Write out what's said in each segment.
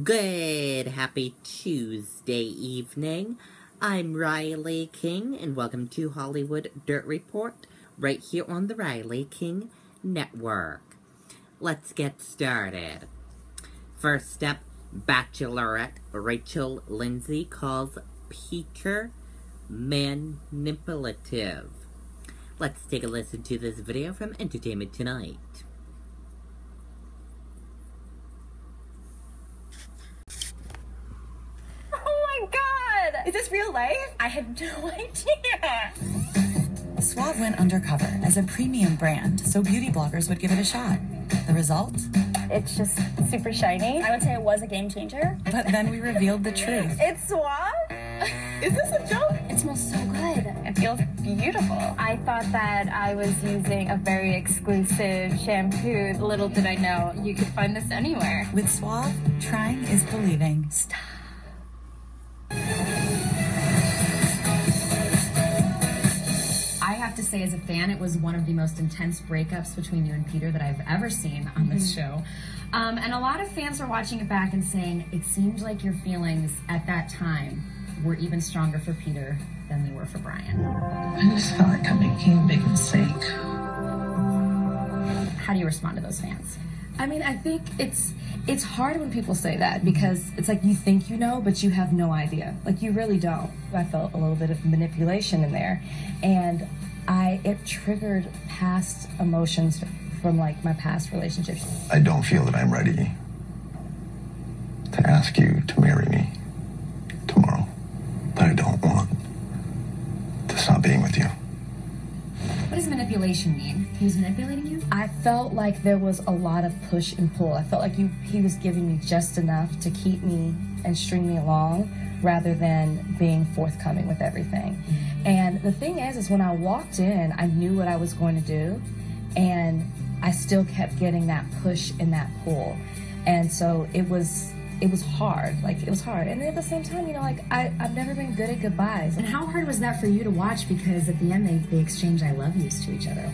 Good, happy Tuesday evening. I'm Riley King, and welcome to Hollywood Dirt Report, right here on the Riley King Network. Let's get started. First up, Bachelorette Rachel Lindsay calls Peter manipulative. Let's take a listen to this video from Entertainment Tonight. Is this real life? I had no idea. Suave went undercover as a premium brand so beauty bloggers would give it a shot. The result? It's just super shiny. I would say it was a game changer. But then we revealed the truth. It's Suave? Is this a joke? It smells so good. It feels beautiful. I thought that I was using a very exclusive shampoo. Little did I know you could find this anywhere. With Suave, trying is believing. Stop. I have to say, as a fan, it was one of the most intense breakups between you and Peter that I've ever seen on this show. And a lot of fans are watching it back and saying it seemed like your feelings at that time were even stronger for Peter than they were for Brian. I just felt like I'm making a big mistake. How do you respond to those fans? I mean, I think it's hard when people say that because it's like you think you know, but you have no idea. Like, you really don't. I felt a little bit of manipulation in there, and it triggered past emotions from, like, my past relationships. I don't feel that I'm ready to ask you to marry me tomorrow, but I don't want to stop being with you. What does manipulation mean? He was manipulating you? I felt like there was a lot of push and pull. I felt like he was giving me just enough to keep me and string me along rather than being forthcoming with everything. And the thing is when I walked in, I knew what I was going to do, and I still kept getting that push and that pull. And so it was hard. Like, it was hard. And at the same time, you know, like, I've never been good at goodbyes. And how hard was that for you to watch? Because at the end, they exchange I love yous to each other.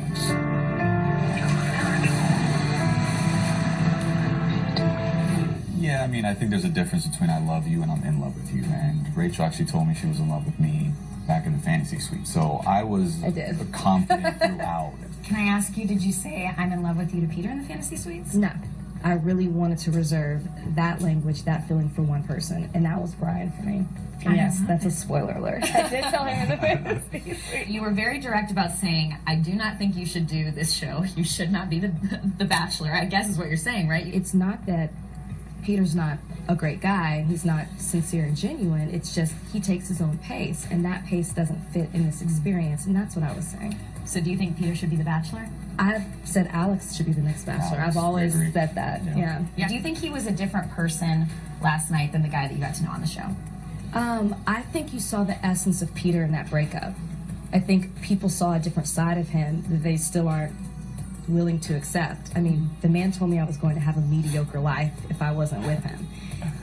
Yeah, I mean, I think there's a difference between I love you and I'm in love with you. And Rachel actually told me she was in love with me back in the fantasy suite. So I was confident throughout. Can I ask you, did you say I'm in love with you to Peter in the fantasy suites? No. I really wanted to reserve that language, that feeling for one person, and that was Brian for me. And yes, that's a spoiler alert. I did tell him in the fantasy suite. You were very direct about saying, I do not think you should do this show. You should not be the Bachelor, I guess is what you're saying, right? It's not that Peter's not a great guy and he's not sincere and genuine. It's just he takes his own pace, and that pace doesn't fit in this experience, and that's what I was saying. So do you think Peter should be the Bachelor? I've said Alex should be the next Bachelor. I've always said that. Yeah. Do you think he was a different person last night than the guy that you got to know on the show? I think you saw the essence of Peter in that breakup. I think people saw a different side of him that they still aren't willing to accept. I mean, the man told me I was going to have a mediocre life if I wasn't with him,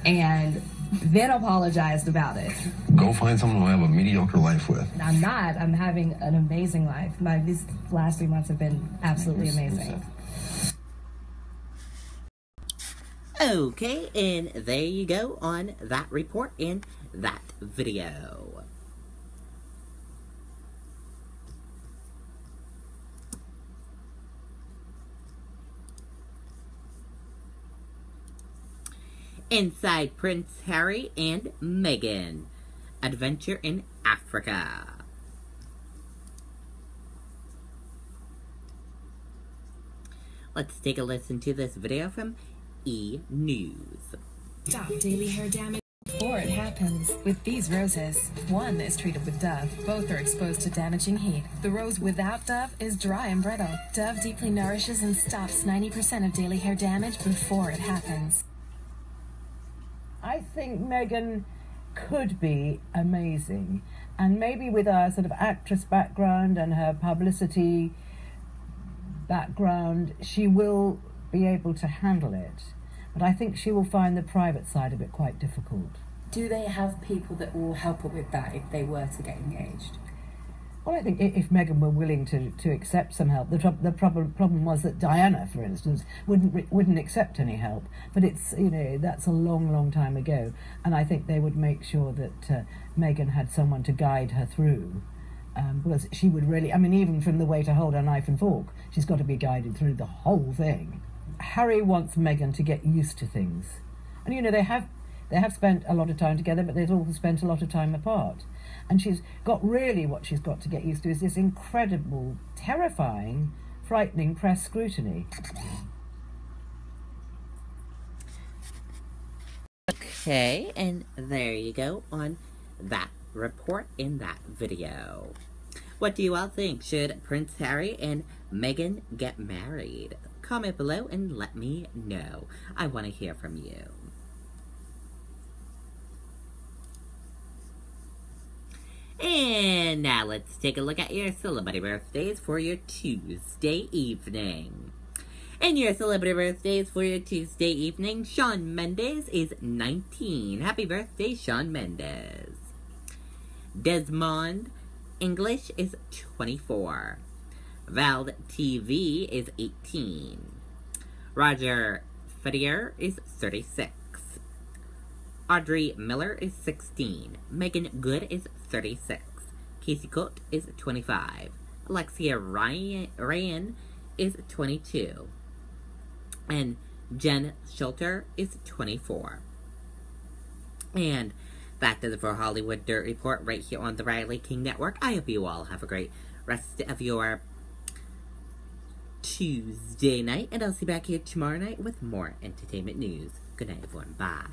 and then apologized about it. Go find someone to have a mediocre life with. I'm not. I'm having an amazing life. These last 3 months have been absolutely amazing. Okay, and there you go on that report and that video. Inside Prince Harry and Meghan. Adventure in Africa. Let's take a listen to this video from E! News. Stop daily hair damage before it happens. With these roses, one is treated with Dove. Both are exposed to damaging heat. The rose without Dove is dry and brittle. Dove deeply nourishes and stops 90% of daily hair damage before it happens. I think Meghan could be amazing, and maybe with her sort of actress background and her publicity background, she will be able to handle it. But I think she will find the private side of it quite difficult. Do they have people that will help her with that if they were to get engaged? Well, I think if Meghan were willing to accept some help, the problem was that Diana, for instance, wouldn't accept any help. But it's, you know, that's a long time ago, and I think they would make sure that Meghan had someone to guide her through, because she would really, I mean, even from the way to hold a knife and fork, she's got to be guided through the whole thing. Harry wants Meghan to get used to things, and you know they have spent a lot of time together, but they've also spent a lot of time apart. And she's got really what she's got to get used to is this incredible, terrifying, frightening press scrutiny. Okay, and there you go on that report in that video. What do you all think? Should Prince Harry and Meghan get married? Comment below and let me know. I want to hear from you. And now let's take a look at your celebrity birthdays for your Tuesday evening. And your celebrity birthdays for your Tuesday evening, Shawn Mendes is 19. Happy birthday, Shawn Mendes. Desmond English is 24. Val TV is 18. Roger Federer is 36. Audrey Miller is 16. Megan Good is 36. Casey Cote is 25. Alexia Ryan is 22. And Jen Schulter is 24. And that does it for Hollywood Dirt Report right here on the Riley King Network. I hope you all have a great rest of your Tuesday night. And I'll see you back here tomorrow night with more entertainment news. Good night, everyone. Bye.